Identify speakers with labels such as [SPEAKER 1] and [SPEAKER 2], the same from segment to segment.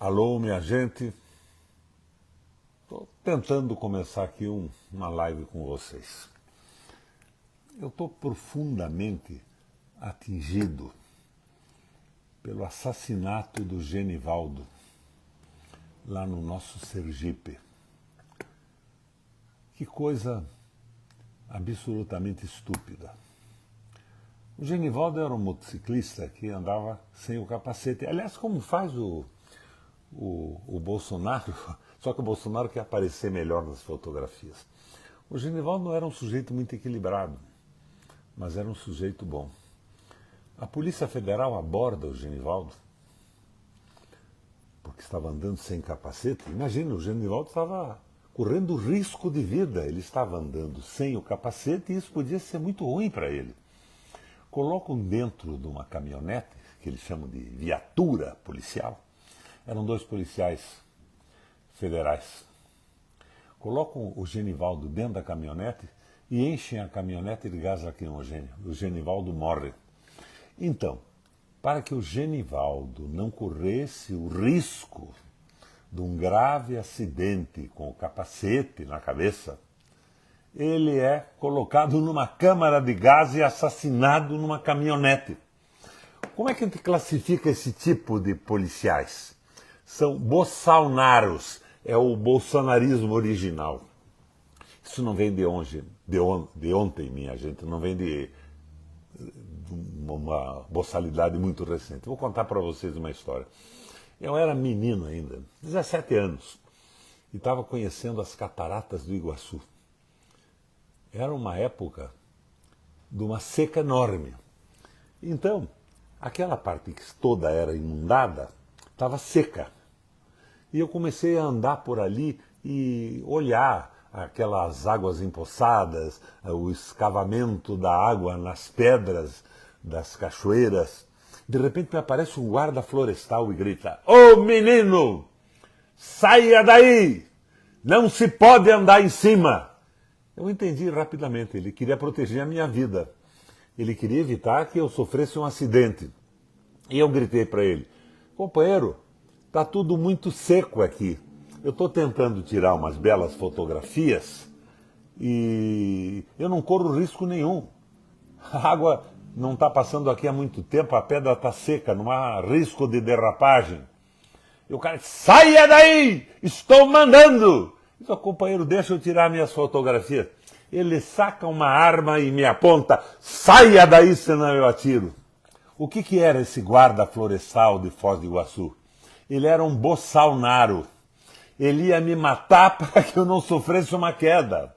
[SPEAKER 1] Alô, minha gente. Estou tentando começar aqui uma live com vocês. Eu estou profundamente atingido pelo assassinato do Genivaldo, lá no nosso Sergipe. Que coisa absolutamente estúpida. O Genivaldo era um motociclista que andava sem o capacete. Aliás, como faz o Bolsonaro, só que o Bolsonaro quer aparecer melhor nas fotografias. O Genivaldo não era um sujeito muito equilibrado, mas era um sujeito bom. A Polícia Federal aborda o Genivaldo porque estava andando sem capacete. Imagina, o Genivaldo estava correndo risco de vida. Ele estava andando sem o capacete e isso podia ser muito ruim para ele. Colocam dentro de uma caminhonete, que eles chamam de viatura policial. Eram dois policiais federais. Colocam o Genivaldo dentro da caminhonete e enchem a caminhonete de gás lacrimogêneo. O Genivaldo morre. Então, para que o Genivaldo não corresse o risco de um grave acidente com o capacete na cabeça, ele é colocado numa câmara de gás e assassinado numa caminhonete. Como é que a gente classifica esse tipo de policiais? São bolsonaros, é o bolsonarismo original. Isso não vem de ontem, minha gente, não vem de uma boçalidade muito recente. Vou contar para vocês uma história. Eu era menino ainda, 17 anos, e estava conhecendo as cataratas do Iguaçu. Era uma época de uma seca enorme. Então, aquela parte que toda era inundada estava seca. E eu comecei a andar por ali e olhar aquelas águas empoçadas, o escavamento da água nas pedras das cachoeiras. De repente me aparece um guarda florestal e grita: "Ô menino, saia daí! Não se pode andar em cima!" Eu entendi rapidamente, ele queria proteger a minha vida. Ele queria evitar que eu sofresse um acidente. E eu gritei para ele: "Companheiro, está tudo muito seco aqui. Eu estou tentando tirar umas belas fotografias e eu não corro risco nenhum. A água não está passando aqui há muito tempo, a pedra está seca, não há risco de derrapagem." E o cara disse: "Saia daí! Estou mandando!" Então, companheiro, deixa eu tirar minhas fotografias. Ele saca uma arma e me aponta: "Saia daí, senão eu atiro." O que era esse guarda florestal de Foz do Iguaçu? Ele era um bolsonaro. Ele ia me matar para que eu não sofresse uma queda.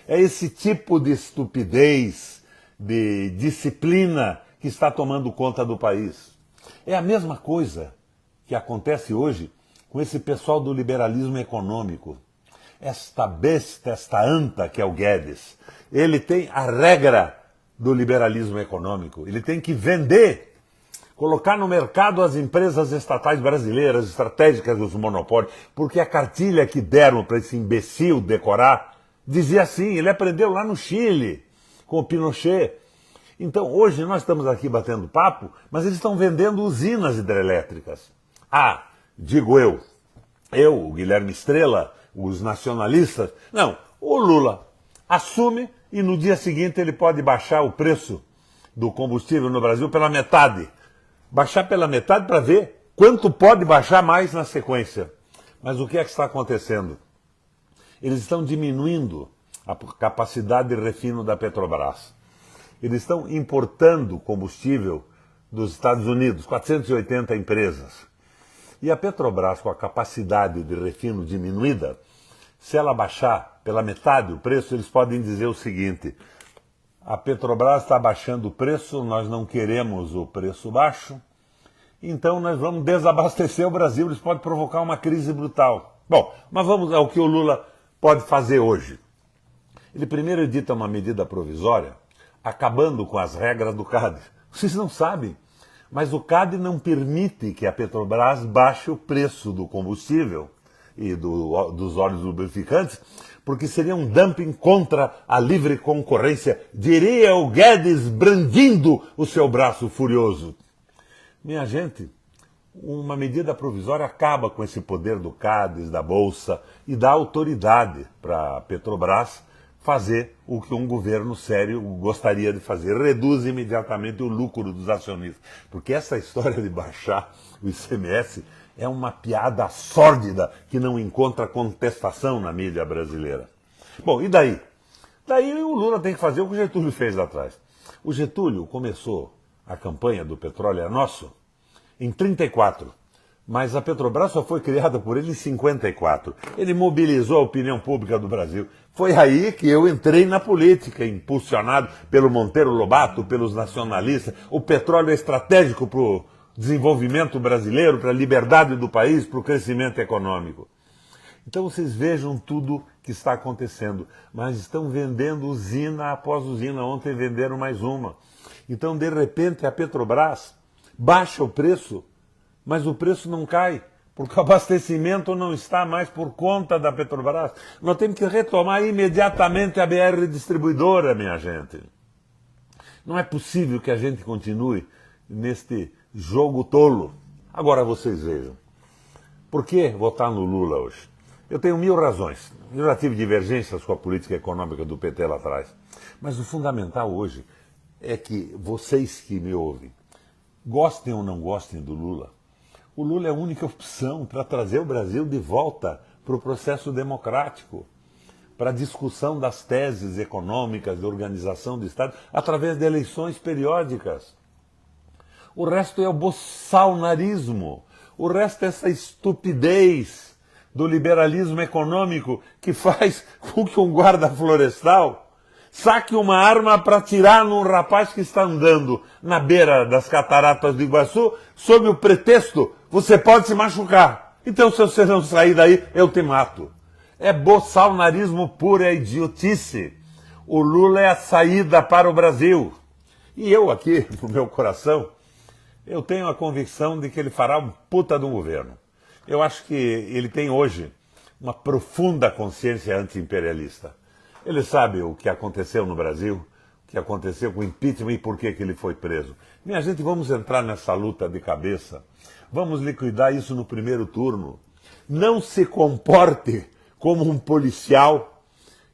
[SPEAKER 1] É esse tipo de estupidez, de disciplina que está tomando conta do país. É a mesma coisa que acontece hoje com esse pessoal do liberalismo econômico. Esta besta, esta anta que é o Guedes, ele tem a regra do liberalismo econômico. Ele tem que vender, colocar no mercado as empresas estatais brasileiras, estratégicas dos monopólios, porque a cartilha que deram para esse imbecil decorar dizia assim, ele aprendeu lá no Chile, com o Pinochet. Então, hoje nós estamos aqui batendo papo, mas eles estão vendendo usinas hidrelétricas. Ah, digo eu, o Guilherme Estrela, os nacionalistas, não, o Lula assume e no dia seguinte ele pode baixar o preço do combustível no Brasil pela metade. Baixar pela metade para ver quanto pode baixar mais na sequência. Mas o que é que está acontecendo? Eles estão diminuindo a capacidade de refino da Petrobras. Eles estão importando combustível dos Estados Unidos, 480 empresas. E a Petrobras, com a capacidade de refino diminuída, se ela baixar pela metade o preço, eles podem dizer o seguinte: a Petrobras está baixando o preço, nós não queremos o preço baixo, então nós vamos desabastecer o Brasil, eles podem provocar uma crise brutal. Bom, mas vamos ao que o Lula pode fazer hoje. Ele primeiro edita uma medida provisória, acabando com as regras do CAD. Vocês não sabem, mas o CAD não permite que a Petrobras baixe o preço do combustível e dos óleos lubrificantes, porque seria um dumping contra a livre concorrência, diria o Guedes brandindo o seu braço furioso. Minha gente, uma medida provisória acaba com esse poder do CADES, da Bolsa, e dá autoridade para a Petrobras fazer o que um governo sério gostaria de fazer. Reduz imediatamente o lucro dos acionistas. Porque essa história de baixar o ICMS é uma piada sórdida que não encontra contestação na mídia brasileira. Bom, e daí? Daí o Lula tem que fazer o que o Getúlio fez lá atrás. O Getúlio começou a campanha do Petróleo é Nosso em 34, mas a Petrobras só foi criada por ele em 54. Ele mobilizou a opinião pública do Brasil. Foi aí que eu entrei na política, impulsionado pelo Monteiro Lobato, pelos nacionalistas. O petróleo é estratégico para o desenvolvimento brasileiro, para a liberdade do país, para o crescimento econômico. Então vocês vejam tudo que está acontecendo, mas estão vendendo usina após usina. Ontem venderam mais uma. Então, de repente, a Petrobras baixa o preço, mas o preço não cai, porque o abastecimento não está mais por conta da Petrobras. Nós temos que retomar imediatamente a BR Distribuidora, minha gente. Não é possível que a gente continue neste jogo tolo. Agora vocês vejam. Por que votar no Lula hoje? Eu tenho 1000 razões. Eu já tive divergências com a política econômica do PT lá atrás. Mas o fundamental hoje é que vocês que me ouvem, gostem ou não gostem do Lula, o Lula é a única opção para trazer o Brasil de volta para o processo democrático, para a discussão das teses econômicas de organização do Estado através de eleições periódicas. O resto é o bolsonarismo, o resto é essa estupidez do liberalismo econômico que faz com que um guarda florestal saque uma arma para atirar num rapaz que está andando na beira das cataratas do Iguaçu, sob o pretexto, você pode se machucar. Então, se você não sair daí, eu te mato. É bolsonarismo puro, é idiotice. O Lula é a saída para o Brasil. E eu aqui, no meu coração, eu tenho a convicção de que ele fará um puta de um governo. Eu acho que ele tem hoje uma profunda consciência anti-imperialista. Ele sabe o que aconteceu no Brasil, o que aconteceu com o impeachment e por que ele foi preso. Minha gente, vamos entrar nessa luta de cabeça. Vamos liquidar isso no primeiro turno. Não se comporte como um policial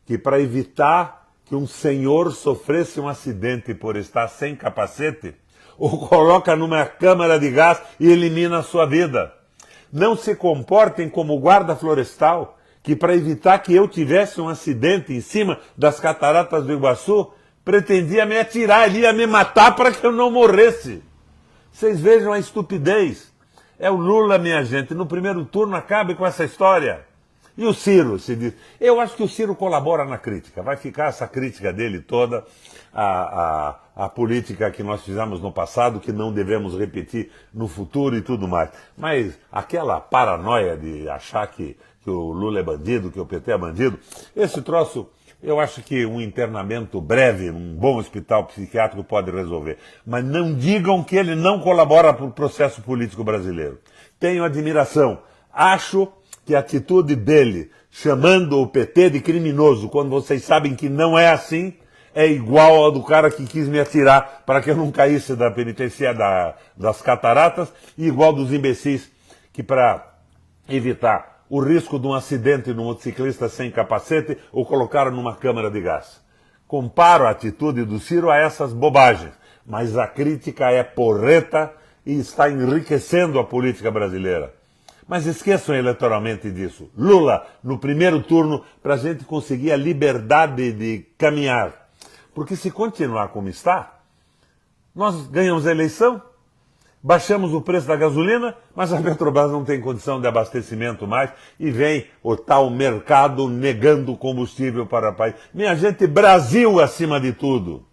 [SPEAKER 1] que, para evitar que um senhor sofresse um acidente por estar sem capacete, o coloca numa câmara de gás e elimina a sua vida. Não se comportem como guarda florestal, que para evitar que eu tivesse um acidente em cima das cataratas do Iguaçu, pretendia me atirar, ele ia me matar para que eu não morresse. Vocês vejam a estupidez. É o Lula, minha gente, no primeiro turno acabe com essa história. E o Ciro, se diz. Eu acho que o Ciro colabora na crítica. Vai ficar essa crítica dele toda, a política que nós fizemos no passado, que não devemos repetir no futuro e tudo mais. Mas aquela paranoia de achar que o Lula é bandido, que o PT é bandido, esse troço, eu acho que um internamento breve, um bom hospital psiquiátrico pode resolver. Mas não digam que ele não colabora para o processo político brasileiro. Tenho admiração. Acho que a atitude dele, chamando o PT de criminoso, quando vocês sabem que não é assim, é igual ao do cara que quis me atirar para que eu não caísse da penitenciária das cataratas, e igual dos imbecis que, para evitar o risco de um acidente no motociclista sem capacete, o colocaram numa câmara de gás. Comparo a atitude do Ciro a essas bobagens, mas a crítica é porreta e está enriquecendo a política brasileira. Mas esqueçam eleitoralmente disso. Lula, no primeiro turno, para a gente conseguir a liberdade de caminhar. Porque se continuar como está, nós ganhamos a eleição, baixamos o preço da gasolina, mas a Petrobras não tem condição de abastecimento mais e vem o tal mercado negando combustível para o país. Minha gente, Brasil acima de tudo.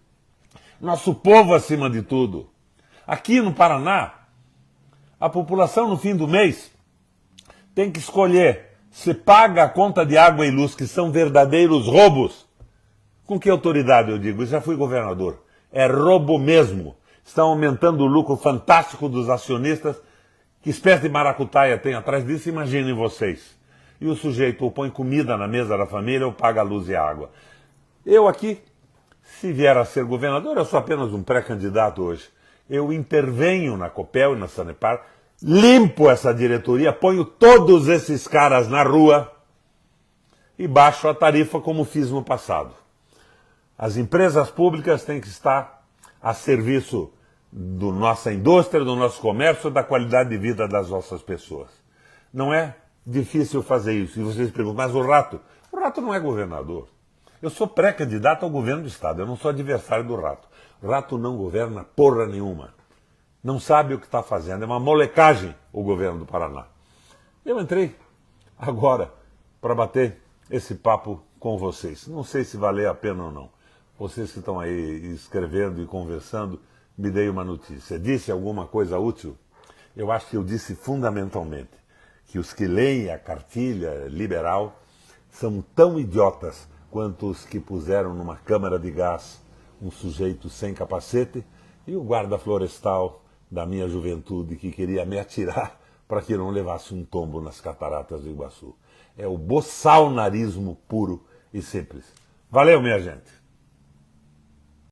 [SPEAKER 1] Nosso povo acima de tudo. Aqui no Paraná, a população no fim do mês tem que escolher se paga a conta de água e luz, que são verdadeiros roubos. Com que autoridade eu digo? Eu já fui governador. É roubo mesmo. Estão aumentando o lucro fantástico dos acionistas. Que espécie de maracutaia tem atrás disso? Imaginem vocês. E o sujeito ou põe comida na mesa da família ou paga a luz e a água. Eu aqui, se vier a ser governador, eu sou apenas um pré-candidato hoje. Eu intervenho na Copel e na Sanepar limpo essa diretoria, ponho todos esses caras na rua e baixo a tarifa como fiz no passado. As empresas públicas têm que estar a serviço da nossa indústria, do nosso comércio, da qualidade de vida das nossas pessoas. Não é difícil fazer isso. E vocês perguntam, mas o Rato? O Rato não é governador. Eu sou pré-candidato ao governo do Estado, eu não sou adversário do Rato. O Rato não governa porra nenhuma. Não sabe o que está fazendo, é uma molecagem o governo do Paraná. Eu entrei agora para bater esse papo com vocês. Não sei se valeu a pena ou não. Vocês que estão aí escrevendo e conversando, me deem uma notícia. Disse alguma coisa útil? Eu acho que eu disse fundamentalmente que os que leem a cartilha liberal são tão idiotas quanto os que puseram numa câmara de gás um sujeito sem capacete e o guarda florestal da minha juventude que queria me atirar para que eu não levasse um tombo nas cataratas do Iguaçu. É o boçalnarismo puro e simples. Valeu, minha gente!